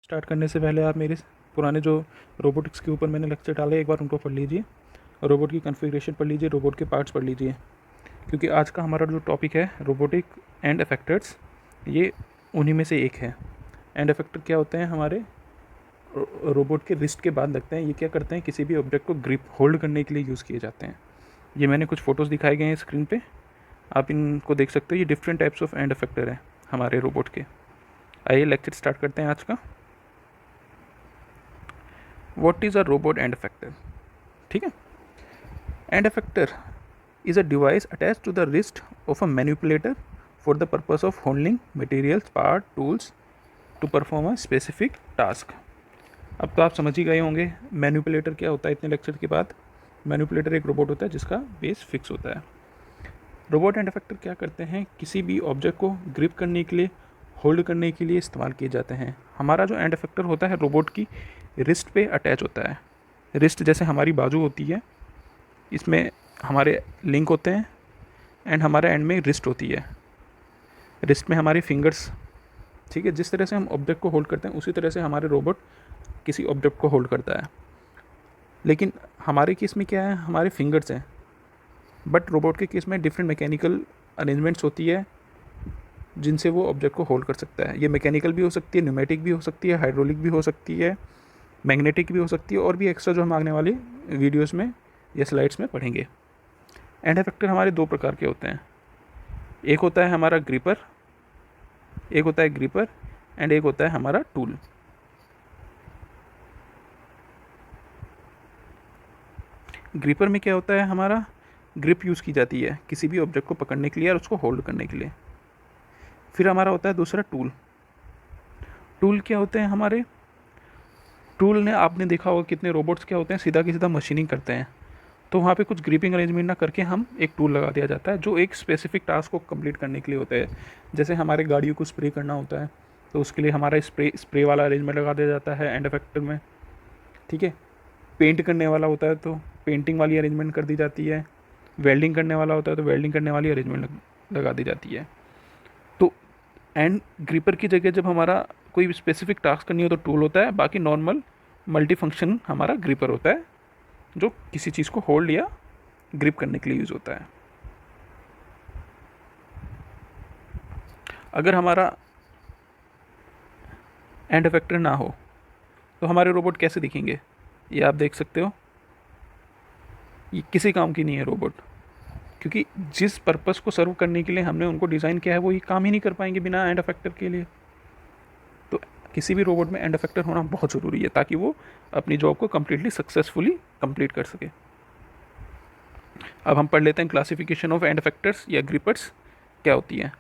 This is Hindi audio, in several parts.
स्टार्ट करने से पहले आप मेरे पुराने जो रोबोटिक्स के ऊपर मैंने लेक्चर डाले एक बार उनको पढ़ लीजिए। रोबोट की कॉन्फ़िगरेशन पढ़ लीजिए, रोबोट के पार्ट्स पढ़ लीजिए, क्योंकि आज का हमारा जो टॉपिक है रोबोटिक एंड इफेक्टर्स, ये उन्हीं में से एक है। एंड इफेक्टर क्या होते हैं? हमारे रोबोट के रिस्ट के बाद लगते हैं। ये क्या करते हैं? किसी भी ऑब्जेक्ट को ग्रिप होल्ड करने के लिए यूज़ किए जाते हैं। ये मैंने कुछ फ़ोटोज़ दिखाए गए हैं स्क्रीन पे, आप इनको देख सकते हो। ये different types of and effector हैं हमारे रोबोट के। आइए लेक्चर स्टार्ट करते हैं आज का। What is a robot and effector? ठीक है। And effector is a device attached to the wrist of a manipulator for the purpose of handling materials, part, tools to perform a specific task. अब तो आप समझ ही गए होंगे मैनिपुलेटर क्या होता है। इतने लेक्चर के बाद मैनिपुलेटर एक रोबोट होता है जिसका बेस फिक्स होता है। रोबोट एंड इफेक्टर क्या करते हैं? किसी भी ऑब्जेक्ट को ग्रिप करने के लिए, होल्ड करने के लिए इस्तेमाल किए जाते हैं। हमारा जो एंड इफेक्टर होता है रोबोट की रिस्ट पे अटैच होता है। रिस्ट जैसे हमारी बाजू होती है, इसमें हमारे लिंक होते हैं एंड हमारे एंड में रिस्ट होती है। रिस्ट में हमारी फिंगर्स, ठीक है। जिस तरह से हम ऑब्जेक्ट को होल्ड करते हैं उसी तरह से हमारे रोबोट किसी ऑब्जेक्ट को होल्ड करता है। लेकिन हमारे केस में क्या है? हमारे फिंगर्स हैं, बट रोबोट के केस में डिफरेंट मैकेनिकल अरेंजमेंट्स होती है जिनसे वो ऑब्जेक्ट को होल्ड कर सकता है। ये मैकेनिकल भी हो सकती है, न्यूमेटिक भी हो सकती है, हाइड्रोलिक भी हो सकती है, मैग्नेटिक भी हो सकती है, और भी एक्स्ट्रा जो हम आने वाली वीडियोज़ में या स्लाइड्स में पढ़ेंगे। एंड इफेक्टर हमारे दो प्रकार के होते हैं। एक होता है हमारा ग्रिपर, एक होता है ग्रिपर एंड एक होता है हमारा टूल। ग्रिपर में क्या होता है? हमारा ग्रिप यूज़ की जाती है किसी भी ऑब्जेक्ट को पकड़ने के लिए और उसको होल्ड करने के लिए। फिर हमारा होता है दूसरा टूल। टूल क्या होते हैं हमारे? टूल ने आपने देखा होगा कितने रोबोट्स क्या होते हैं, सीधा की सीधा मशीनिंग करते हैं। तो वहाँ पे कुछ ग्रिपिंग अरेंजमेंट ना करके हम एक टूल लगा दिया जाता है जो एक स्पेसिफिक टास्क को कंप्लीट करने के लिए होता है। जैसे हमारे गाड़ियों को स्प्रे करना होता है तो उसके लिए हमारा स्प्रे वाला अरेंजमेंट लगा दिया जाता है एंड इफेक्टर में, ठीक है। पेंट करने वाला होता है तो पेंटिंग वाली अरेंजमेंट कर दी जाती है। वेल्डिंग करने वाला होता है तो वेल्डिंग करने वाली अरेंजमेंट लगा दी जाती है। तो एंड ग्रिपर की जगह जब हमारा कोई स्पेसिफिक टास्क करनी हो तो टूल होता है, बाकी नॉर्मल मल्टी फंक्शन हमारा ग्रिपर होता है जो किसी चीज़ को होल्ड या ग्रिप करने के लिए यूज़ होता है। अगर हमारा एंड इफेक्टर ना हो तो हमारे रोबोट कैसे दिखेंगे? ये आप देख सकते हो, ये किसी काम की नहीं है रोबोट, क्योंकि जिस पर्पस को सर्व करने के लिए हमने उनको डिज़ाइन किया है वो ये काम ही नहीं कर पाएंगे बिना एंड इफेक्टर के लिए। तो किसी भी रोबोट में एंड इफेक्टर होना बहुत ज़रूरी है ताकि वो अपनी जॉब को कम्प्लीटली सक्सेसफुली कंप्लीट कर सके। अब हम पढ़ लेते हैं क्लासिफिकेशन ऑफ एंड इफेक्टर्स या ग्रिपर्स क्या होती है।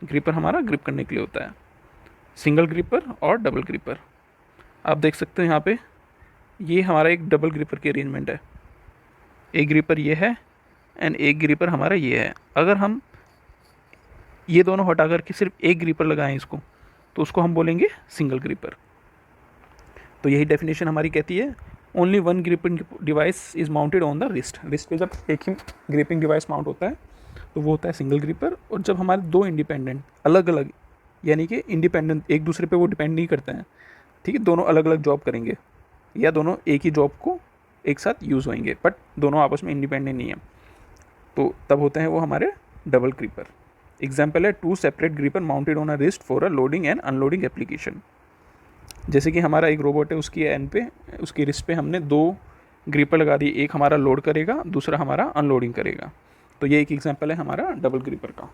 ग्रिपर हमारा ग्रिप करने के लिए होता है, सिंगल ग्रिपर और डबल ग्रिपर। आप देख सकते हो यहाँ पे ये हमारा एक डबल ग्रिपर की अरेंजमेंट है। एक ग्रिपर ये है एंड एक ग्रिपर हमारा ये है। अगर हम ये दोनों हटा करके सिर्फ एक ग्रिपर लगाएं इसको, तो उसको हम बोलेंगे सिंगल ग्रिपर। तो यही डेफिनेशन हमारी कहती है, only one gripping device is mounted on the wrist. Wrist पे जब एक ही ग्रिपिंग डिवाइस माउंट होता है तो वो होता है सिंगल ग्रिपर। और जब हमारे दो इंडिपेंडेंट अलग अलग, यानी कि इंडिपेंडेंट, एक दूसरे पे वो डिपेंड नहीं करते हैं, ठीक है, दोनों अलग अलग जॉब करेंगे या दोनों एक ही जॉब को एक साथ यूज़ होंगे बट दोनों आपस में इंडिपेंडेंट नहीं है, तो तब होते हैं वो हमारे डबल ग्रिपर। एग्जाम्पल है two separate gripper mounted on a wrist for a loading and unloading application. जैसे कि हमारा एक रोबोट है, उसकी एंड पे, उसकी रिस्ट पे हमने दो ग्रिपर लगा दी, एक हमारा लोड करेगा, दूसरा हमारा अनलोडिंग करेगा। तो ये एक एग्जांपल है हमारा डबल ग्रिपर का।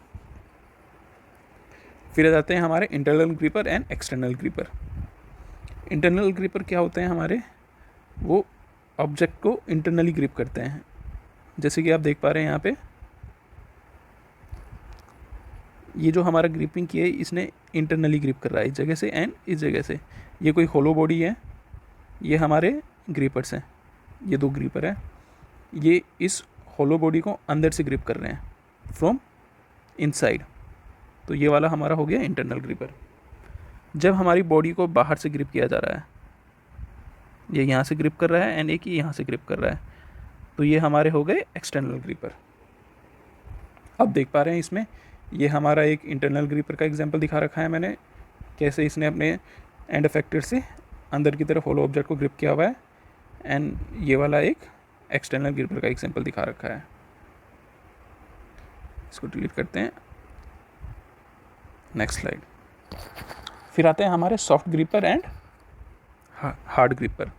फिर आ जाते हैं हमारे internal gripper and external gripper. Internal gripper क्या होते हैं हमारे? वो ऑब्जेक्ट को इंटरनली ग्रिप करते हैं। जैसे कि आप देख पा रहे हैं यहाँ पे ये जो हमारा ग्रिपिंग किया है इसने इंटरनली ग्रिप कर रहा है इस जगह से एंड इस जगह से। ये कोई होलो बॉडी है, ये हमारे ग्रिपर्स हैं, ये दो ग्रिपर हैं, ये इस होलो बॉडी को अंदर से ग्रिप कर रहे हैं फ्रॉम इनसाइड। तो ये वाला हमारा हो गया इंटरनल ग्रिपर। जब हमारी बॉडी को बाहर से ग्रिप किया जा रहा है, ये यहाँ से ग्रिप कर रहा है एंड एक ये यहाँ से ग्रिप कर रहा है, तो ये हमारे हो गए एक्सटर्नल ग्रिपर। अब देख पा रहे हैं इसमें ये हमारा एक इंटरनल ग्रिपर का एग्जांपल दिखा रखा है मैंने, कैसे इसने अपने एंड इफेक्टर से अंदर की तरफ होलो ऑब्जेक्ट को ग्रिप किया हुआ है, एंड ये वाला एक एक्सटर्नल ग्रिपर का एग्जांपल दिखा रखा है। इसको डिलीट करते हैं। Next slide. फिर आते हैं हमारे soft gripper and hard gripper.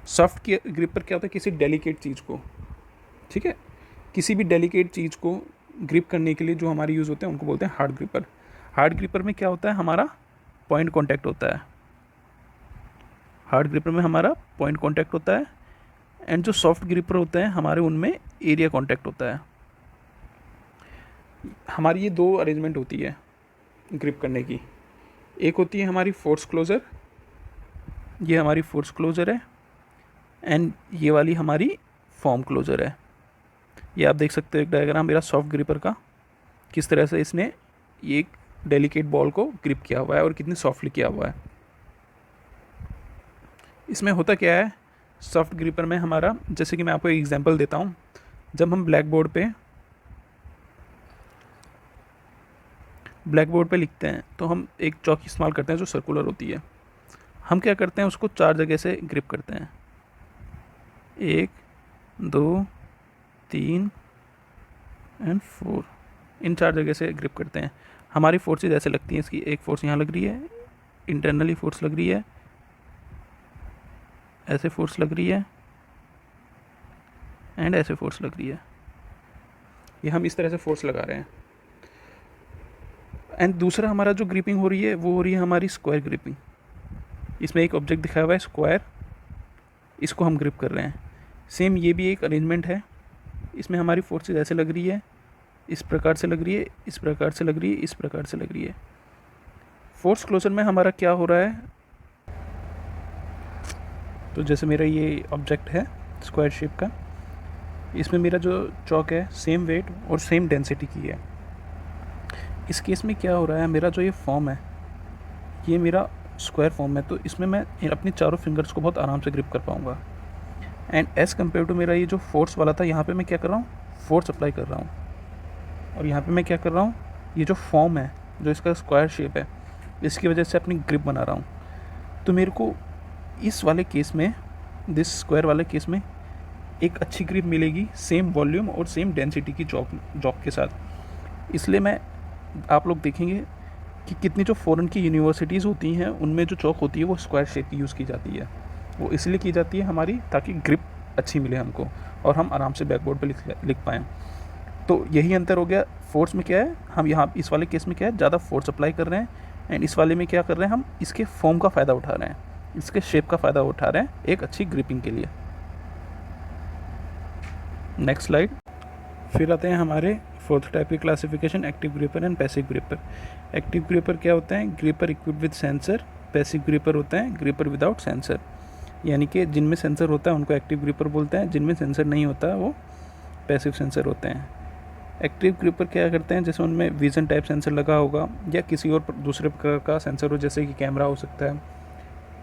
Soft gripper क्या होता है, किसी डेलिकेट चीज़ को, ठीक है, किसी भी डेलिकेट चीज़ को ग्रिप करने के लिए जो हमारे यूज़ होते हैं उनको बोलते हैं हार्ड ग्रिपर। हार्ड ग्रिपर में क्या होता है, हमारा पॉइंट कांटेक्ट होता है। हार्ड ग्रिपर में हमारा पॉइंट कांटेक्ट होता है, एंड जो सॉफ्ट ग्रिपर होते हैं हमारे उनमें एरिया कांटेक्ट होता है। हमारी ये दो अरेंजमेंट होती है ग्रिप करने की। एक होती है हमारी फोर्स क्लोज़र, ये हमारी फोर्स क्लोज़र है, एंड ये वाली हमारी फॉर्म क्लोज़र है। ये आप देख सकते हो एक डायग्राम मेरा सॉफ्ट ग्रिपर का, किस तरह से इसने ये एक डेलिकेट बॉल को ग्रिप किया हुआ है और कितनी सॉफ्टली किया हुआ है। इसमें होता क्या है, सॉफ्ट ग्रिपर में हमारा, जैसे कि मैं आपको एक एग्जांपल देता हूँ, जब हम ब्लैक बोर्ड पे लिखते हैं तो हम एक चौक इस्तेमाल करते हैं जो सर्कुलर होती है। हम क्या करते हैं, उसको 4 जगह से ग्रिप करते हैं, 1 2 3 एंड 4, इन 4 जगह से ग्रिप करते हैं। हमारी फोर्सेज ऐसे लगती हैं, इसकी एक फोर्स यहाँ लग रही है, इंटरनली फोर्स लग रही है, ऐसे फोर्स लग रही है, एंड ऐसे फोर्स लग रही है। ये हम इस तरह से फोर्स लगा रहे हैं। एंड दूसरा हमारा जो ग्रिपिंग हो रही है वो हो रही है हमारी स्क्वायर ग्रिपिंग। इसमें एक ऑब्जेक्ट दिखाया हुआ है स्क्वायर, इसको हम ग्रिप कर रहे हैं। सेम ये भी एक अरेंजमेंट है, इसमें हमारी फोर्सेज ऐसे लग रही है, इस प्रकार से लग रही है, इस प्रकार से लग रही है, इस प्रकार से लग रही है। फोर्स क्लोजर में हमारा क्या हो रहा है, तो जैसे मेरा ये ऑब्जेक्ट है स्क्वायर शेप का, इसमें मेरा जो चौक है सेम वेट और सेम डेंसिटी की है। इस केस में क्या हो रहा है, मेरा जो ये फॉर्म है ये मेरा स्क्वायर फॉर्म है, तो इसमें मैं अपनी चारों फिंगर्स को बहुत आराम से ग्रिप कर पाऊँगा। एंड एज़ कम्पेयर टू मेरा ये जो फोर्स वाला था, यहाँ पे मैं क्या कर रहा हूँ, फोर्स अप्लाई कर रहा हूँ, और यहाँ पे मैं क्या कर रहा हूँ, ये जो फॉर्म है, जो इसका स्क्वायर शेप है, इसकी वजह से अपनी ग्रिप बना रहा हूँ। तो मेरे को इस वाले केस में, दिस स्क्वायर वाले केस में एक अच्छी ग्रिप मिलेगी सेम वॉल्यूम और सेम डेंसिटी की जॉब के साथ। इसलिए आप लोग देखेंगे कि कितनी जो फॉरेन की यूनिवर्सिटीज़ होती हैं उनमें जो चौक होती है वो स्क्वायर शेप की यूज़ की जाती है। वो इसलिए की जाती है हमारी, ताकि ग्रिप अच्छी मिले हमको और हम आराम से बैकबोर्ड पे लिख पाएँ। तो यही अंतर हो गया। फोर्स में क्या है, हम यहाँ इस वाले केस में क्या है, ज़्यादा फोर्स अप्लाई कर रहे हैं, एंड इस वाले में क्या कर रहे हैं, हम इसके फॉर्म का फ़ायदा उठा रहे हैं, इसके शेप का फ़ायदा उठा रहे हैं एक अच्छी ग्रिपिंग के लिए। Next slide. फिर आते हैं हमारे फोर्थ टाइप की classification, active gripper and passive gripper. Active gripper क्या होते हैं, gripper equipped with sensor. Passive gripper होते हैं ग्रिपर विदाउट सेंसर, यानी कि जिनमें सेंसर होता है उनको एक्टिव ग्रिपर बोलते हैं, जिनमें सेंसर नहीं होता वो पैसिव सेंसर होते हैं। एक्टिव ग्रिपर क्या करते हैं, जैसे उनमें विजन टाइप सेंसर लगा होगा या किसी और दूसरे प्रकार का सेंसर हो, जैसे कि कैमरा हो सकता है।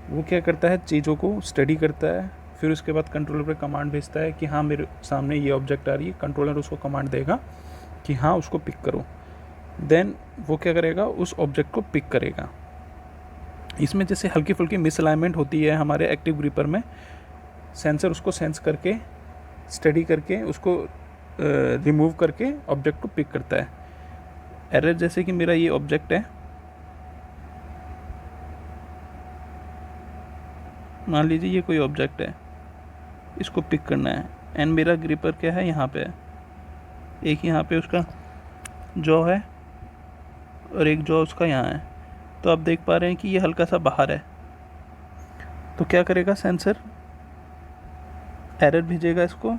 वो क्या करता है, चीज़ों को स्टडी करता है, फिर उसके बाद कंट्रोलर पे कमांड भेजता है कि हाँ मेरे सामने ये ऑब्जेक्ट आ रही है। कंट्रोलर उसको कमांड देगा कि हाँ उसको पिक करो, देन वो क्या करेगा, उस ऑब्जेक्ट को पिक करेगा। इसमें जैसे हल्की फुल्की मिसअलाइनमेंट होती है हमारे एक्टिव ग्रिपर में, सेंसर उसको सेंस करके स्टडी करके उसको रिमूव करके ऑब्जेक्ट को पिक करता है। एरर जैसे कि मेरा ये ऑब्जेक्ट है, मान लीजिए ये कोई ऑब्जेक्ट है, इसको पिक करना है, एंड मेरा ग्रिपर क्या है, यहाँ पे है, एक यहाँ पे उसका जॉ है और एक जॉ उसका यहाँ है। तो आप देख पा रहे हैं कि ये हल्का सा बाहर है, तो क्या करेगा सेंसर, एरर भेजेगा इसको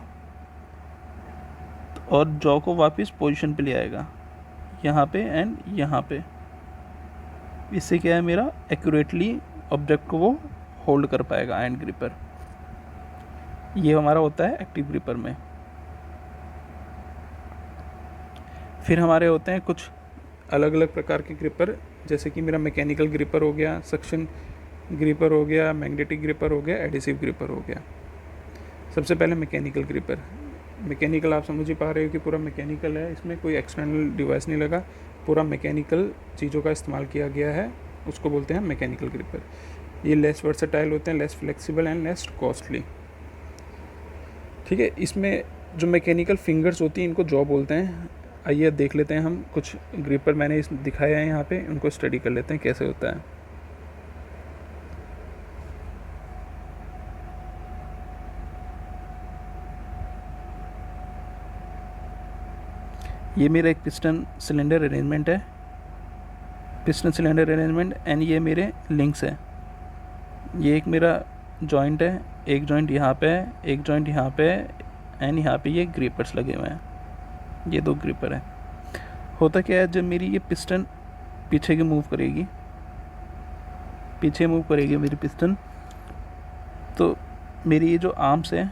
और जॉ को वापस पोजीशन पे ले आएगा, यहाँ पे एंड यहाँ पे। इससे क्या है, मेरा एक्यूरेटली ऑब्जेक्ट को वो होल्ड कर पाएगा हैंड ग्रिपर। ये हमारा होता है एक्टिव ग्रिपर में। फिर हमारे होते हैं कुछ अलग अलग प्रकार के ग्रिपर, जैसे कि मेरा मैकेनिकल ग्रिपर हो गया, सक्शन ग्रिपर हो गया, मैग्नेटिक ग्रिपर हो गया, एडिसिव ग्रिपर हो गया। सबसे पहले मैकेनिकल ग्रिपर। मैकेनिकल आप समझ ही पा रहे हो कि पूरा मैकेनिकल है, इसमें कोई एक्सटर्नल डिवाइस नहीं लगा, पूरा मैकेनिकल चीज़ों का इस्तेमाल किया गया है उसको बोलते हैं मैकेनिकल ग्रिपर। ये लेस वर्सेटाइल होते हैं, less flexible and less costly. ठीक है, इसमें जो मैकेनिकल फिंगर्स होती हैं इनको जॉ बोलते हैं। आइए देख लेते हैं हम कुछ ग्रिपर मैंने इस दिखाया है यहाँ पे, उनको स्टडी कर लेते हैं कैसे होता है। ये मेरा एक पिस्टन सिलेंडर अरेंजमेंट है, पिस्टन सिलेंडर अरेंजमेंट, एंड ये मेरे लिंक्स है। ये एक मेरा जॉइंट है, एक जॉइंट यहाँ पे है, एक जॉइंट यहाँ पे है, एंड यहाँ पे ये ग्रिपर्स लगे हुए हैं, ये 2 ग्रिपर है। होता क्या है, जब मेरी ये पिस्टन पीछे की मूव करेगी, पीछे मूव करेगी मेरी पिस्टन, तो मेरी ये जो आर्म्स है,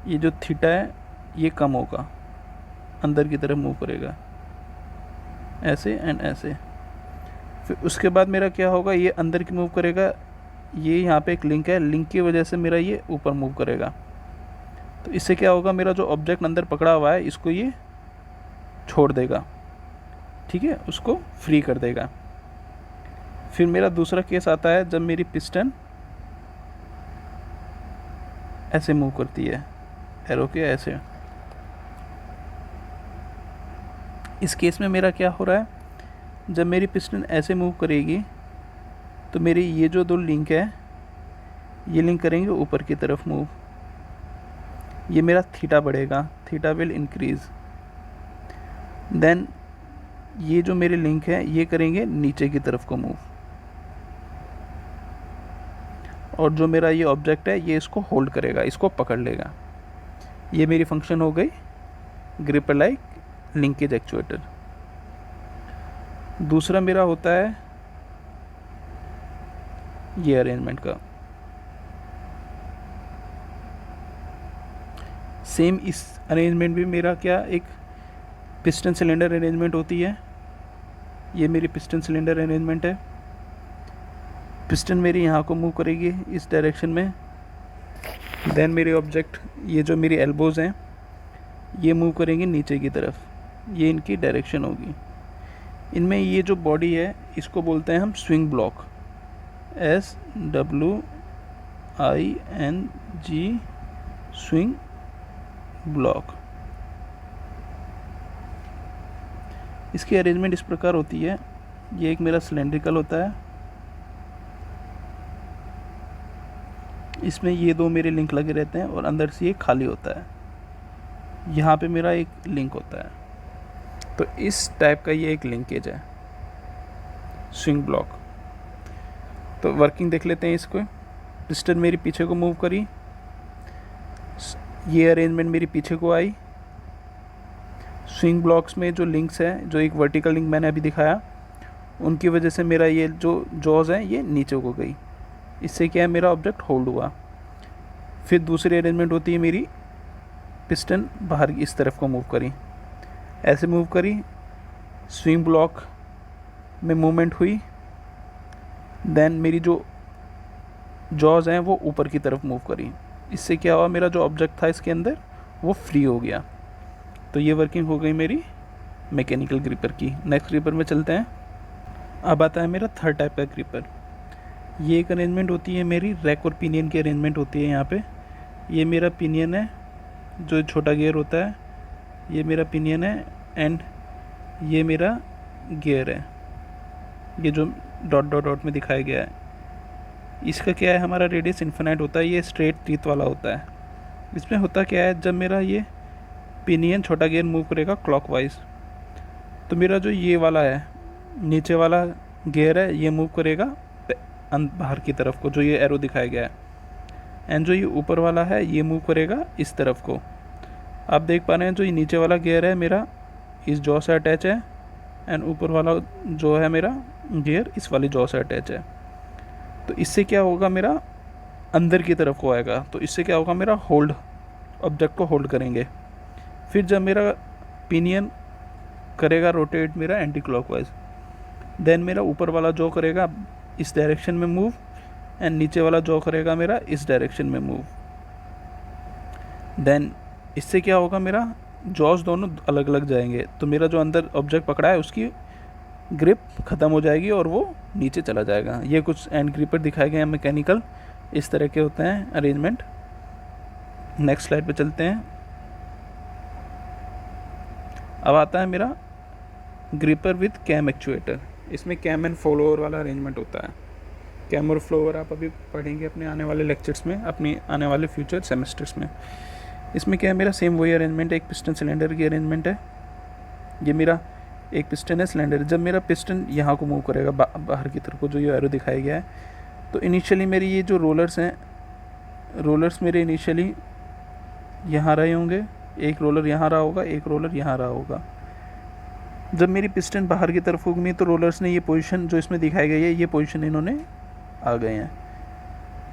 ये जो थीटा है ये कम होगा, अंदर की तरफ मूव करेगा ऐसे एंड ऐसे। फिर उसके बाद मेरा क्या होगा, ये अंदर की मूव करेगा, ये यहाँ पे एक लिंक है, लिंक की वजह से मेरा ये ऊपर मूव करेगा। तो इससे क्या होगा, मेरा जो ऑब्जेक्ट अंदर पकड़ा हुआ है इसको ये छोड़ देगा, ठीक है, उसको फ्री कर देगा। फिर मेरा दूसरा केस आता है जब मेरी पिस्टन ऐसे मूव करती है, एरो के ऐसे। इस केस में मेरा क्या हो रहा है, जब मेरी पिस्टन ऐसे मूव करेगी तो मेरी ये जो 2 लिंक है ये लिंक करेंगे ऊपर की तरफ मूव, ये मेरा थीटा बढ़ेगा, थीटा विल इंक्रीज। देन ये जो मेरे लिंक है ये करेंगे नीचे की तरफ को मूव, और जो मेरा ये ऑब्जेक्ट है ये इसको होल्ड करेगा, इसको पकड़ लेगा। ये मेरी फंक्शन हो गई ग्रिपर लाइक लिंकेज एक्चुएटर। दूसरा मेरा होता है ये अरेंजमेंट का, सेम इस अरेंजमेंट भी मेरा क्या एक पिस्टन सिलेंडर अरेंजमेंट होती है। ये मेरी पिस्टन सिलेंडर अरेंजमेंट है, पिस्टन मेरी यहाँ को मूव करेगी इस डायरेक्शन में। देन मेरे ऑब्जेक्ट ये जो मेरी एल्बोज़ हैं ये मूव करेंगे नीचे की तरफ, ये इनकी डायरेक्शन होगी। इनमें ये जो बॉडी है इसको बोलते हैं हम swing block, SWING, swing block. इसकी अरेंजमेंट इस प्रकार होती है, ये एक मेरा सिलेंड्रिकल होता है, इसमें ये 2 मेरे लिंक लगे रहते हैं और अंदर से ये खाली होता है, यहाँ पे मेरा एक लिंक होता है। तो इस टाइप का ये एक लिंकेज है स्विंग ब्लॉक। तो वर्किंग देख लेते हैं इसको। पिस्टन मेरी पीछे को मूव करी, ये अरेंजमेंट मेरी पीछे को आई। स्विंग ब्लॉक्स में जो लिंक्स हैं, जो एक वर्टिकल लिंक मैंने अभी दिखाया, उनकी वजह से मेरा ये जो जॉज है ये नीचे को गई, इससे क्या है मेरा ऑब्जेक्ट होल्ड हुआ। फिर दूसरी अरेंजमेंट होती है मेरी, पिस्टन बाहर इस तरफ को मूव करी, ऐसे मूव करी, स्विंग ब्लॉक में मूवमेंट हुई, देन मेरी जो जॉज हैं वो ऊपर की तरफ मूव करी, इससे क्या हुआ मेरा जो ऑब्जेक्ट था इसके अंदर वो फ्री हो गया। तो ये वर्किंग हो गई मेरी मैकेनिकल ग्रिपर की। नेक्स्ट ग्रिपर में चलते हैं। अब आता है मेरा थर्ड टाइप का ग्रिपर। ये एक अरेंजमेंट होती है मेरी रैक और पिनियन की अरेंजमेंट होती है। यहाँ पे ये मेरा पिनियन है, जो छोटा गियर होता है, ये मेरा पिनियन है, एंड ये मेरा गियर है, ये जो डॉट डॉट डॉट में दिखाया गया है। इसका क्या है, हमारा रेडियस इन्फिनाइट होता है, ये स्ट्रेट टीथ वाला होता है। इसमें होता क्या है, जब मेरा ये पिनियन छोटा गियर मूव करेगा क्लॉकवाइज, तो मेरा जो ये वाला है नीचे वाला गियर है ये मूव करेगा बाहर की तरफ को, जो ये एरो दिखाया गया है, एंड जो ये ऊपर वाला है ये मूव करेगा इस तरफ को। आप देख पा रहे हैं जो ये नीचे वाला गियर है मेरा इस जॉ से अटैच है, एंड ऊपर वाला जो है मेरा गियर इस वाली जॉ से अटैच है। तो इससे क्या होगा, मेरा अंदर की तरफ को आएगा, तो इससे क्या होगा, मेरा होल्ड, ऑब्जेक्ट को होल्ड करेंगे। फिर जब मेरा पिनियन करेगा रोटेट मेरा एंटी क्लॉकवाइज, देन मेरा ऊपर वाला जॉ करेगा इस डायरेक्शन में मूव, एंड नीचे वाला जॉ करेगा मेरा इस डायरेक्शन में मूव। देन इससे क्या होगा, मेरा जॉज दोनों अलग अलग जाएंगे, तो मेरा जो अंदर ऑब्जेक्ट पकड़ा है उसकी ग्रिप ख़त्म हो जाएगी और वो नीचे चला जाएगा। ये कुछ एंड ग्रिपर दिखाए गए हैं मैकेनिकल, इस तरह के होते हैं अरेंजमेंट। नेक्स्ट स्लाइड पे चलते हैं। अब आता है मेरा ग्रिपर विथ कैम एक्चुएटर। इसमें कैम एंड फ्लोवर वाला अरेंजमेंट होता है। कैम और फ्लोवर आप अभी पढ़ेंगे अपने आने वाले लेक्चर्स में, अपनी आने वाले फ्यूचर सेमेस्टर्स में। इसमें क्या है, मेरा सेम वही अरेंजमेंट है, एक पिस्टन सिलेंडर की अरेंजमेंट है। ये मेरा एक पिस्टन है सिलेंडर। जब मेरा पिस्टन यहाँ को मूव करेगा बाहर की तरफ को, जो ये एरो दिखाया गया है, तो इनिशियली मेरी ये जो रोलर्स हैं, रोलर्स मेरे इनिशियली यहाँ रहे होंगे, एक रोलर यहाँ रहा होगा, एक रोलर यहाँ रहा होगा। जब मेरी पिस्टन बाहर की तरफ घूमी तो रोलर्स ने ये पोजीशन जो इसमें दिखाई गई है, ये पोजीशन इन्होंने आ गए हैं।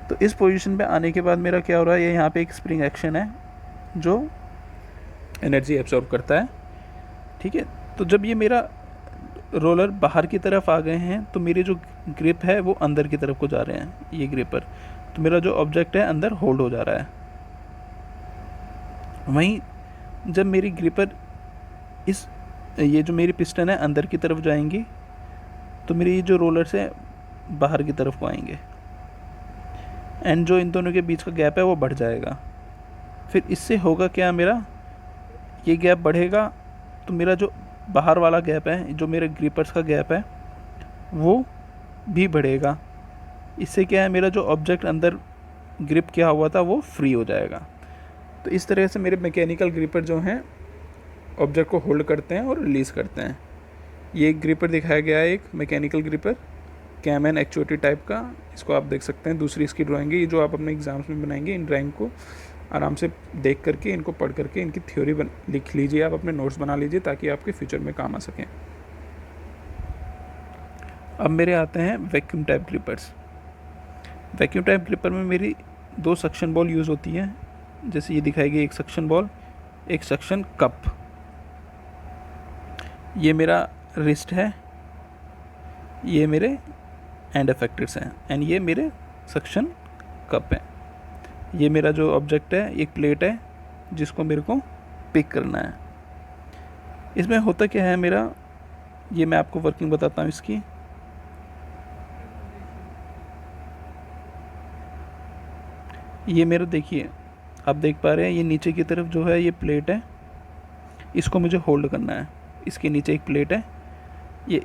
तो इस पोजीशन पे आने के बाद मेरा क्या हो रहा है, ये यहाँ पे एक स्प्रिंग एक्शन है जो एनर्जी एब्जॉर्ब करता है, ठीक है। तो जब ये मेरा रोलर बाहर की तरफ आ गए हैं तो मेरी जो ग्रिप है वो अंदर की तरफ को जा रहे हैं, ये ग्रिपर। तो मेरा जो ऑब्जेक्ट है अंदर होल्ड हो जा रहा है। वहीं जब मेरी ग्रिपर ये जो मेरी पिस्टन है अंदर की तरफ जाएंगी तो मेरी जो रोलर्स है बाहर की तरफ को आएंगे, एंड जो इन दोनों के बीच का गैप है वो बढ़ जाएगा। फिर इससे होगा क्या, मेरा ये गैप बढ़ेगा तो मेरा जो बाहर वाला गैप है, जो मेरे ग्रिपर्स का गैप है, वो भी बढ़ेगा। इससे क्या है, मेरा जो ऑब्जेक्ट अंदर ग्रिप किया हुआ था वो फ्री हो जाएगा। तो इस तरह से मेरे मैकेनिकल ग्रिपर जो हैं ऑब्जेक्ट को होल्ड करते हैं और रिलीज़ करते हैं। ये एक ग्रिपर दिखाया गया है, एक mechanical gripper cam and actuator type का। इसको आप देख सकते हैं, दूसरी इसकी ड्राइंग है। ये जो आप अपने एग्जाम्स में बनाएंगे, इन ड्राइंग को आराम से देख करके, इनको पढ़ करके, इनकी थ्योरी लिख लीजिए, आप अपने नोट्स बना लीजिए ताकि आपके फ्यूचर में काम आ सकें। अब मेरे आते हैं vacuum type grippers. Vacuum type gripper में मेरी 2 सक्शन बॉल यूज़ होती हैं, जैसे ये दिखाई गई, एक सक्शन बॉल, एक सक्शन कप। ये मेरा रिस्ट है, ये मेरे एंड इफेक्टर्स हैं, एंड ये मेरे सक्शन कप हैं। ये मेरा जो ऑब्जेक्ट है एक प्लेट है जिसको मेरे को पिक करना है। इसमें होता क्या है मेरा, ये मैं आपको वर्किंग बताता हूँ इसकी। ये मेरा देखिए, आप देख पा रहे हैं, ये नीचे की तरफ जो है ये प्लेट है, इसको मुझे होल्ड करना है। इसके नीचे एक प्लेट है, ये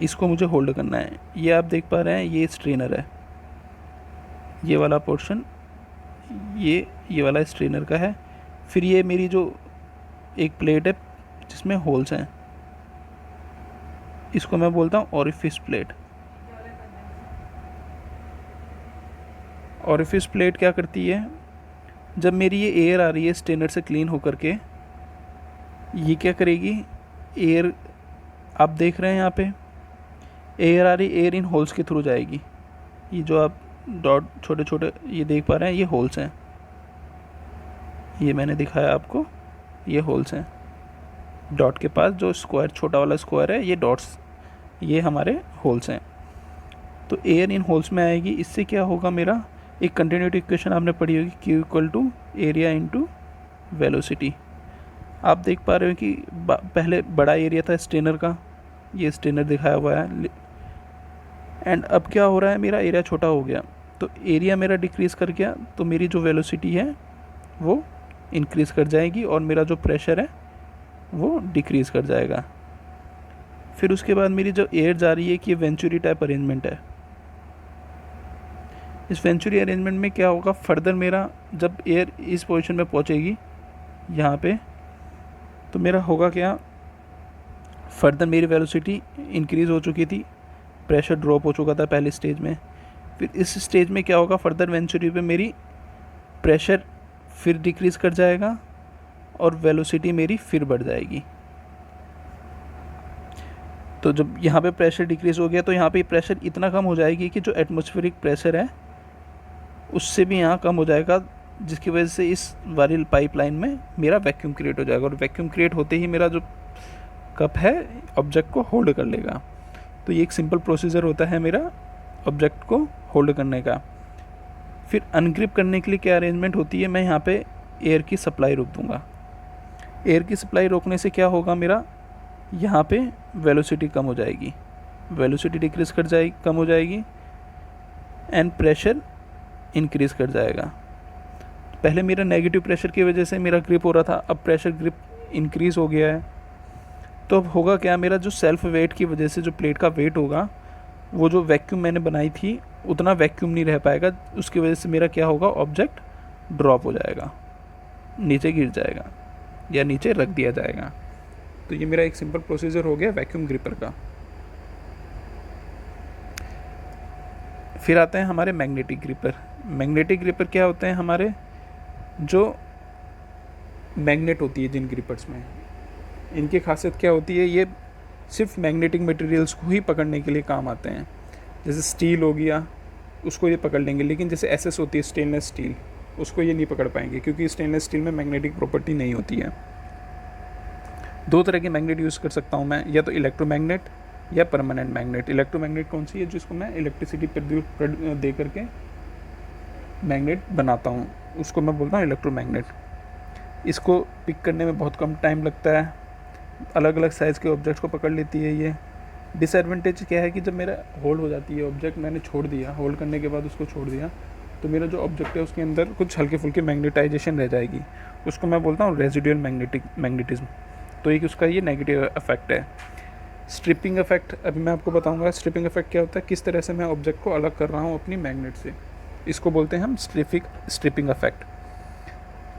इसको मुझे होल्ड करना है। ये आप देख पा रहे हैं, ये स्ट्रेनर है, ये वाला पोर्शन ये वाला स्ट्रेनर का है। फिर ये मेरी जो एक प्लेट है जिसमें होल्स हैं, इसको मैं बोलता हूँ ऑरिफिस प्लेट। ऑरिफिस प्लेट क्या करती है, जब मेरी ये एयर आ रही है स्ट्रेनर से क्लीन होकर के, ये क्या करेगी, एयर आप देख रहे हैं यहाँ पे एयर आ रही, एयर इन होल्स के थ्रू जाएगी। ये जो आप डॉट छोटे छोटे ये देख पा रहे हैं, ये होल्स हैं, ये मैंने दिखाया आपको, ये होल्स हैं। डॉट के पास जो स्क्वायर, छोटा वाला स्क्वायर है, ये डॉट्स, ये हमारे होल्स हैं। तो एयर इन होल्स में आएगी। इससे क्या होगा, मेरा एक कंटिन्यूटी इक्वेशन आपने पढ़ी होगी, Q equal to area into velocity. आप देख पा रहे हो कि पहले बड़ा एरिया था स्ट्रेनर का, ये स्ट्रेनर दिखाया हुआ है, एंड अब क्या हो रहा है, मेरा एरिया छोटा हो गया, तो एरिया मेरा डिक्रीज़ कर गया, तो मेरी जो वेलोसिटी है वो इंक्रीज़ कर जाएगी और मेरा जो प्रेशर है वो डिक्रीज़ कर जाएगा। फिर उसके बाद मेरी जो एयर जा रही है कि ये वेंचुरी टाइप अरेंजमेंट है। इस वेंचुरी अरेंजमेंट में क्या होगा, फर्दर मेरा जब एयर इस पोजीशन में पहुंचेगी यहाँ पे, तो मेरा होगा क्या, फर्दर मेरी वेलोसिटी इंक्रीज़ हो चुकी थी, प्रेशर ड्रॉप हो चुका था पहले स्टेज में। फिर इस स्टेज में क्या होगा, फर्दर वेंचुरी पे मेरी प्रेशर फिर डिक्रीज़ कर जाएगा और वेलोसिटी मेरी फिर बढ़ जाएगी। तो जब यहाँ पे प्रेशर डिक्रीज़ हो गया तो यहाँ पे प्रेशर इतना कम हो जाएगी कि जो एटमॉस्फेरिक प्रेशर है उससे भी यहाँ कम हो जाएगा, जिसकी वजह से इस वाली पाइपलाइन में मेरा वैक्यूम क्रिएट हो जाएगा, और वैक्यूम क्रिएट होते ही मेरा जो कप है ऑब्जेक्ट को होल्ड कर लेगा। तो ये एक सिंपल प्रोसीजर होता है मेरा ऑब्जेक्ट को होल्ड करने का। फिर अनग्रिप करने के लिए क्या अरेंजमेंट होती है, मैं यहाँ पे एयर की सप्लाई रोक दूँगा। एयर की सप्लाई रोकने से क्या होगा, मेरा यहाँ पे वेलोसिटी कम हो जाएगी। वेलोसिटी डिक्रीज कर जाएगी, कम हो जाएगी, एंड प्रेशर इंक्रीज कर जाएगा। पहले मेरा नेगेटिव प्रेशर की वजह से मेरा ग्रिप हो रहा था, अब प्रेशर ग्रिप इंक्रीज हो गया है, तो अब होगा क्या, मेरा जो सेल्फ वेट की वजह से जो प्लेट का वेट होगा, वो जो वैक्यूम मैंने बनाई थी उतना वैक्यूम नहीं रह पाएगा, उसकी वजह से मेरा क्या होगा, ऑब्जेक्ट ड्रॉप हो जाएगा, नीचे गिर जाएगा या नीचे रख दिया जाएगा। तो ये मेरा एक सिंपल प्रोसीजर हो गया वैक्यूम ग्रिपर का। फिर आते हैं हमारे मैग्नेटिक ग्रिपर। मैग्नेटिक ग्रिपर क्या होते हैं, हमारे जो मैग्नेट होती है जिन ग्रिपर्स में, इनकी खासियत क्या होती है, ये सिर्फ मैग्नेटिक मटेरियल्स को ही पकड़ने के लिए काम आते हैं। जैसे स्टील हो गया, उसको ये पकड़ लेंगे, लेकिन जैसे एसएस होती है स्टेनलेस स्टील, उसको ये नहीं पकड़ पाएंगे क्योंकि स्टेनलेस स्टील में मैग्नेटिक प्रॉपर्टी नहीं होती है। दो तरह के मैग्नेट यूज़ कर सकता हूँ मैं, या तो इलेक्ट्रोमैग्नेट या परमानेंट मैग्नेट। इलेक्ट्रोमैग्नेट कौन सी है, जिसको मैं इलेक्ट्रिसिटी दे करके मैग्नेट बनाता हूँ, उसको मैं बोलता हूँ इलेक्ट्रोमैग्नेट। इसको पिक करने में बहुत कम टाइम लगता है, अलग अलग साइज़ के ऑब्जेक्ट को पकड़ लेती है ये। डिसएडवांटेज क्या है कि जब मेरा होल्ड हो जाती है ऑब्जेक्ट, मैंने छोड़ दिया, होल्ड करने के बाद उसको छोड़ दिया, तो मेरा जो ऑब्जेक्ट है उसके अंदर कुछ हल्के फुल्के मैग्नेटाइजेशन रह जाएगी, उसको मैं बोलता हूँ रेजिडुअल मैग्नेटिज्म। तो एक उसका ये नेगेटिव इफेक्ट है। स्ट्रिपिंग इफेक्ट अभी मैं आपको बताऊंगा। स्ट्रिपिंग इफेक्ट क्या होता है, किस तरह से मैं ऑब्जेक्ट को अलग कर रहा हूँ अपनी मैग्नेट से, इसको बोलते हैं हम स्ट्रिपिंग इफेक्ट।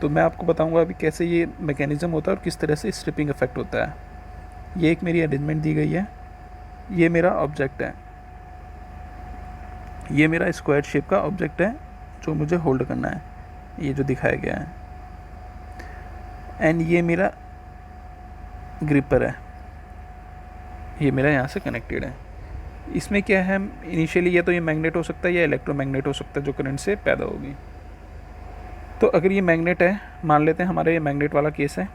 तो मैं आपको बताऊंगा अभी कैसे ये मैकेनिज्म होता है और किस तरह से स्ट्रिपिंग इफेक्ट होता है। ये एक मेरी अरेंजमेंट दी गई है, ये मेरा ऑब्जेक्ट है, ये मेरा स्क्वायर शेप का ऑब्जेक्ट है जो मुझे होल्ड करना है, ये जो दिखाया गया है, एंड ये मेरा ग्रिपर है, ये मेरा यहाँ से कनेक्टेड है। इसमें क्या है, इनिशियली या तो ये मैग्नेट हो सकता है या इलेक्ट्रोमैग्नेट हो सकता है जो करंट से पैदा होगी। तो अगर ये मैग्नेट है, मान लेते हैं हमारा ये मैग्नेट वाला केस है,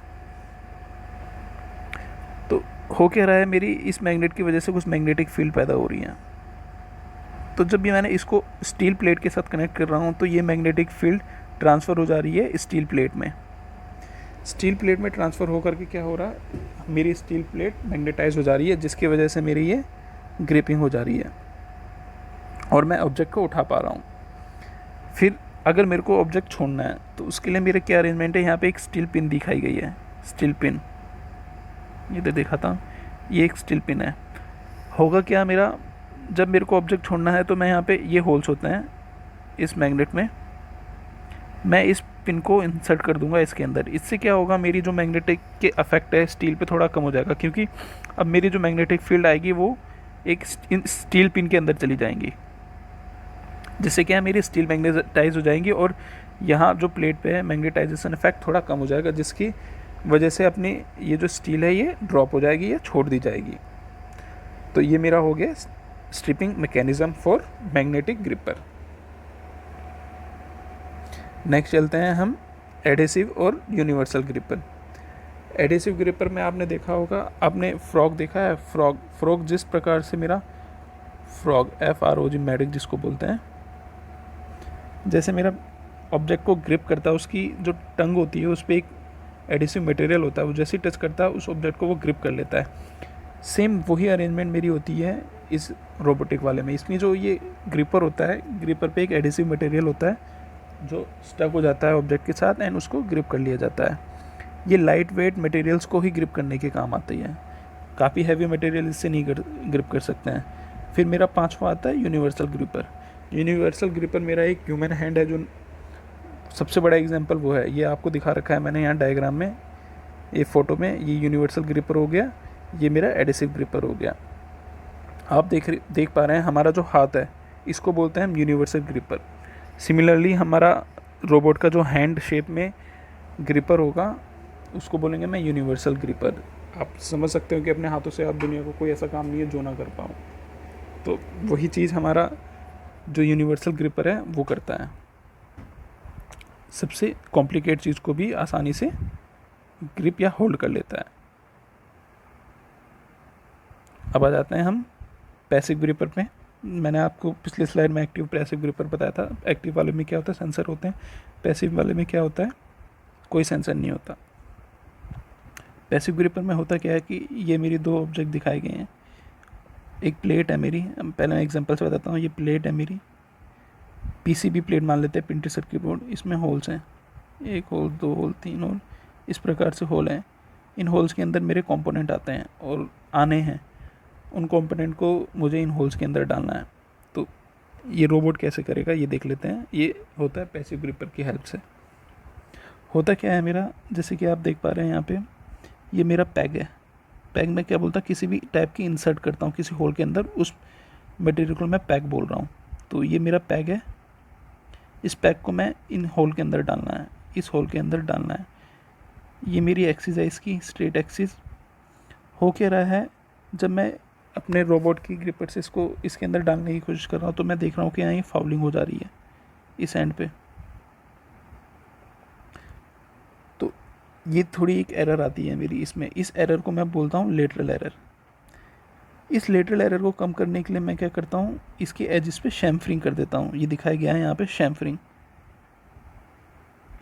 तो हो क्या रहा है, मेरी इस मैग्नेट की वजह से कुछ मैग्नेटिक फील्ड पैदा हो रही है। तो जब भी मैंने इसको स्टील प्लेट के साथ कनेक्ट कर रहा हूँ तो ये मैग्नेटिक फील्ड ट्रांसफ़र हो जा रही है स्टील प्लेट में। स्टील प्लेट में ट्रांसफ़र होकर के क्या हो रहा है, मेरी स्टील प्लेट मैग्नेटाइज हो जा रही है, जिसकी वजह से मेरी ये ग्रिपिंग हो जा रही है और मैं ऑब्जेक्ट को उठा पा रहा हूँ। फिर अगर मेरे को ऑब्जेक्ट छोड़ना है तो उसके लिए मेरे क्या अरेंजमेंट है, यहाँ पे एक स्टील पिन दिखाई गई है, स्टील पिन, ये तो दिखाता हूँ, ये एक स्टील पिन है। होगा क्या, मेरा जब मेरे को ऑब्जेक्ट छोड़ना है तो मैं यहाँ पे ये होल्स होते हैं इस मैग्नेट में, मैं इस पिन को इंसर्ट कर दूंगा इसके अंदर। इससे क्या होगा, मेरी जो मैग्नेटिक के अफेक्ट है स्टील पे थोड़ा कम हो जाएगा, क्योंकि अब मेरी जो मैग्नेटिक फील्ड आएगी वो एक स्टील पिन के अंदर चली जाएंगी, जिससे क्या है, मेरी स्टील मैग्नेटाइज हो जाएंगी और यहाँ जो प्लेट पे है मैग्नेटाइजेशन इफेक्ट थोड़ा कम हो जाएगा, जिसकी वजह से अपनी ये जो स्टील है ये ड्रॉप हो जाएगी या छोड़ दी जाएगी। तो ये मेरा हो गया stripping mechanism for magnetic gripper. Next चलते हैं हम एडेसिव और यूनिवर्सल ग्रिपर। एडेसिव ग्रिपर में आपने देखा होगा, आपने फ्रॉग देखा है, फ्रॉग जिस प्रकार से मेरा फ्रॉग FROG मैजिक जिसको बोलते हैं, जैसे मेरा ऑब्जेक्ट को ग्रिप करता है, उसकी जो टंग होती है उस पर एक एडेसिव मटेरियल होता है, वो जैसे टच करता है उस ऑब्जेक्ट को वो ग्रिप कर लेता है। सेम वही अरेंजमेंट मेरी होती है इस रोबोटिक वाले में। इसमें जो ये ग्रिपर होता है, ग्रिपर पे एक एडेसिव मटेरियल होता है जो स्टक हो जाता है ऑब्जेक्ट के साथ एंड उसको ग्रिप कर लिया जाता है। ये लाइट वेट मटेरियल्स को ही ग्रिप करने के काम आती है, काफ़ी हैवी मटेरियल इससे नहीं ग्रिप कर सकते हैं। फिर मेरा पांचवा आता है यूनिवर्सल ग्रिपर। यूनिवर्सल ग्रिपर मेरा एक ह्यूमन हैंड है, जो सबसे बड़ा एग्जांपल वो है, ये आपको दिखा रखा है मैंने यहाँ डायग्राम में, ये फ़ोटो में, ये यूनिवर्सल ग्रिपर हो गया, ये मेरा एडेसिव ग्रिपर हो गया। आप देख पा रहे हैं हमारा जो हाथ है इसको बोलते हैं हम यूनिवर्सल ग्रिपर। सिमिलरली हमारा रोबोट का जो हैंड शेप में ग्रिपर होगा उसको बोलेंगे मैं यूनिवर्सल ग्रिपर। आप समझ सकते हो कि अपने हाथों से आप दुनिया को कोई ऐसा काम नहीं है जो ना कर पाओ, तो वही चीज़ हमारा जो यूनिवर्सल ग्रिपर है वो करता है, सबसे कॉम्प्लिकेट चीज़ को भी आसानी से ग्रिप या होल्ड कर लेता है। अब आ जाते हैं हम पैसिव ग्रिपर पे। मैंने आपको पिछले स्लाइड में एक्टिव पैसिव ग्रिपर बताया था। एक्टिव वाले में क्या होता है, सेंसर होते हैं, पैसिव वाले में क्या होता है, कोई सेंसर नहीं होता। पैसिव ग्रिपर में होता क्या है कि ये मेरी दो ऑब्जेक्ट दिखाए गए हैं, एक प्लेट है मेरी, पहले मैं एग्जांपल से बताता हूँ। ये प्लेट है मेरी, पीसीबी प्लेट मान लेते हैं, प्रिंटेड सर्किट बोर्ड। इसमें होल्स हैं, 1 होल, 2 होल, 3 होल, इस प्रकार से होल हैं। इन होल्स के अंदर मेरे कंपोनेंट आते हैं और आने हैं, उन कंपोनेंट को मुझे इन होल्स के अंदर डालना है। तो ये रोबोट कैसे करेगा ये देख लेते हैं। ये होता है पैसिव ग्रिपर की हेल्प से। होता क्या है मेरा, जैसे कि आप देख पा रहे हैं यहाँ पे, ये मेरा पैग है। पैग में क्या बोलता, किसी भी टाइप की इंसर्ट करता हूँ किसी होल के अंदर, उस मटेरियल को मैं पैग बोल रहा हूँ। तो ये मेरा पैग है, इस पैग को मैं इन होल के अंदर डालना है, इस होल के अंदर डालना है। ये मेरी एक्सिस है, इसकी स्ट्रेट एक्सिस। हो क्या रहा है, जब मैं अपने रोबोट की ग्रिपर से इसको इसके अंदर डालने की कोशिश कर रहा हूँ तो मैं देख रहा हूँ कि यहाँ ये फाउलिंग हो जा रही है इस एंड पे। तो ये थोड़ी एक एरर आती है मेरी इसमें। इस एरर को मैं बोलता हूँ लेटरल एरर। इस लेटरल एरर को कम करने के लिए मैं क्या करता हूँ, इसके एजिस पे शैम्फरिंग कर देता हूँ। ये दिखाया गया है यहाँ पे शैम्फरिंग,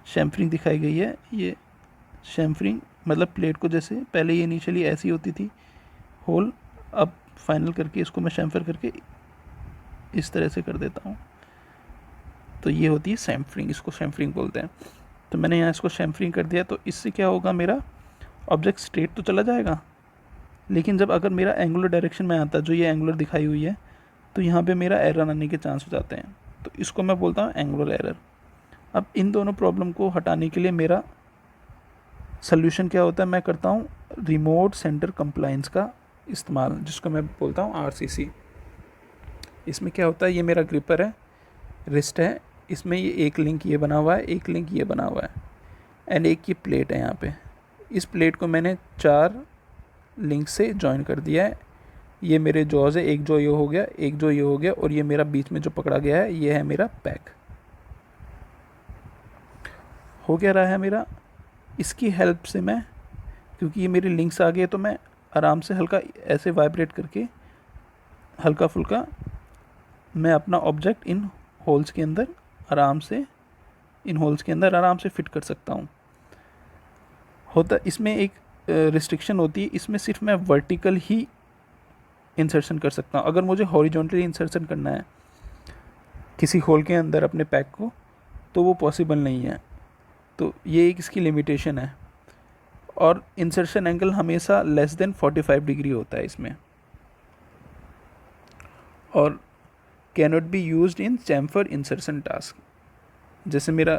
शैम्फरिंग दिखाई गई है। ये शैम्फरिंग मतलब प्लेट को, जैसे पहले ये इनिशियली ऐसी होती थी होल, अब फाइनल करके इसको मैं शैम्फर करके इस तरह से कर देता हूँ। तो ये होती है शैम्फरिंग, इसको शैम्फरिंग बोलते हैं। तो मैंने यहाँ इसको शैम्फरिंग कर दिया। तो इससे क्या होगा, मेरा ऑब्जेक्ट स्ट्रेट तो चला जाएगा, लेकिन जब अगर मेरा एंगुलर डायरेक्शन में आता है, जो ये एंगुलर दिखाई हुई है, तो यहाँ पे मेरा एरर आने के चांस हो जाते हैं। तो इसको मैं बोलता हूँ एंगुलर एरर। अब इन दोनों प्रॉब्लम को हटाने के लिए मेरा सल्यूशन क्या होता है, मैं करता हूँ रिमोट सेंटर कंप्लायंस का इस्तेमाल, जिसको मैं बोलता हूँ RCC। इसमें क्या होता है, ये मेरा ग्रिपर है, रिस्ट है, इसमें ये एक लिंक ये बना हुआ है, एक लिंक ये बना हुआ है, एंड एक ये प्लेट है यहाँ पे। इस प्लेट को मैंने 4 लिंक से जॉइन कर दिया है। ये मेरे जॉज है, एक जो ये हो गया, एक जो ये हो गया, और ये मेरा बीच में जो पकड़ा गया है ये है मेरा पैक। हो क्या रहा है मेरा, इसकी हेल्प से मैं, क्योंकि ये मेरे लिंक्स आ गए, तो मैं आराम से हल्का ऐसे वाइब्रेट करके हल्का फुल्का मैं अपना ऑब्जेक्ट इन होल्स के अंदर आराम से, इन होल्स के अंदर आराम से फिट कर सकता हूँ। होता इसमें एक रिस्ट्रिक्शन होती है, इसमें सिर्फ मैं वर्टिकल ही इंसर्शन कर सकता हूँ। अगर मुझे हॉरिजॉन्टली इंसर्शन करना है किसी होल के अंदर अपने पैक को, तो वो पॉसिबल नहीं है। तो ये एक इसकी लिमिटेशन है। और इंसर्शन एंगल हमेशा लेस देन 45 डिग्री होता है इसमें, और cannot be used in chamfer insertion task. जैसे मेरा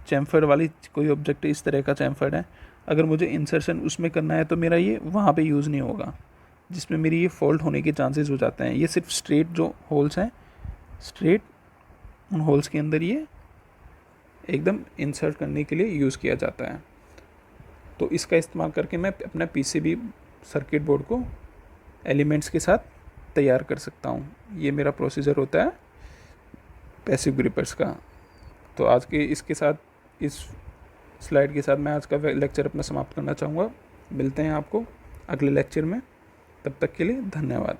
चैम्फर वाली कोई ऑब्जेक्ट इस तरह का चैम्फर है, अगर मुझे इंसर्शन उसमें करना है तो मेरा ये वहाँ पे यूज़ नहीं होगा, जिसमें मेरी ये फॉल्ट होने के चांसेस हो जाते हैं। ये सिर्फ स्ट्रेट जो होल्स हैं, स्ट्रेट उन होल्स के अंदर ये एकदम इंसर्ट करने के लिए यूज़ किया जाता है। तो इसका इस्तेमाल करके मैं अपना PCB सर्किट बोर्ड को एलिमेंट्स के साथ तैयार कर सकता हूँ। ये मेरा प्रोसीजर होता है पैसिव ग्रिपर्स का। तो आज के इसके साथ, इस स्लाइड के साथ मैं आज का लेक्चर अपना समाप्त करना चाहूँगा। मिलते हैं आपको अगले लेक्चर में, तब तक के लिए धन्यवाद।